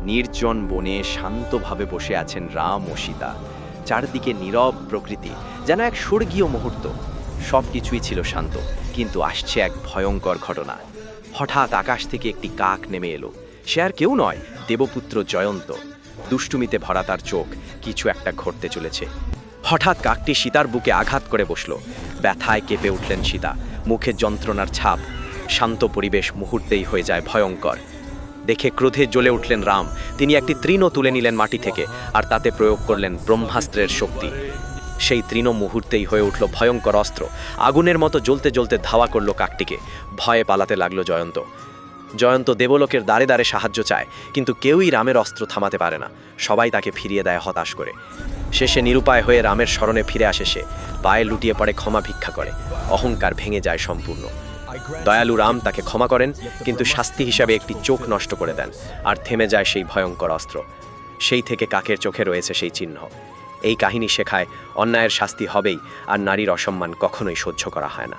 নির্জন বনে শান্তভাবে বসে আছেন রাম ও সীতা। চারদিকে নীরব প্রকৃতি, যেন এক স্বর্গীয় মুহূর্ত। সব কিছুই ছিল শান্ত, কিন্তু আসছে এক ভয়ঙ্কর ঘটনা। হঠাৎ আকাশ থেকে একটি কাক নেমে এলো। সে আর কেউ নয়, দেবপুত্র জয়ন্ত। দুষ্টুমিতে ভরা তার চোখ, কিছু একটা ঘটতে চলেছে। হঠাৎ কাকটি সীতার বুকে আঘাত করে বসল। ব্যথায় কেঁপে উঠলেন সীতা, মুখে যন্ত্রণার ছাপ। শান্ত পরিবেশ মুহূর্তেই হয়ে যায় ভয়ঙ্কর। দেখে ক্রোধে জ্বলে উঠলেন রাম। তিনি একটি তৃণ তুলে নিলেন মাটি থেকে, আর তাতে প্রয়োগ করলেন ব্রহ্মাস্ত্রের শক্তি। সেই তৃণ মুহূর্তেই হয়ে উঠল ভয়ঙ্কর অস্ত্র। আগুনের মতো জ্বলতে জ্বলতে ধাওয়া করল কাকটিকে। ভয়ে পালাতে লাগলো জয়ন্ত। জয়ন্ত দেবলোকের দ্বারে দ্বারে সাহায্য চায়, কিন্তু কেউই রামের অস্ত্র থামাতে পারে না। সবাই তাকে ফিরিয়ে দেয় হতাশ করে। শেষে নিরুপায় হয়ে রামের শরণে ফিরে আসে সে। পায়ে লুটিয়ে পড়ে ক্ষমা ভিক্ষা করে। অহংকার ভেঙে যায় সম্পূর্ণ। দয়ালু রাম তাকে ক্ষমা করেন, কিন্তু শাস্তি হিসাবে একটি চোখ নষ্ট করে দেন, আর থেমে যায় সেই ভয়ঙ্কর অস্ত্র। সেই থেকে কাকের চোখে রয়েছে সেই চিহ্ন। এই কাহিনী শেখায় অন্যায়ের শাস্তি হবেই, আর নারীর অসম্মান কখনোই সহ্য করা হয় না।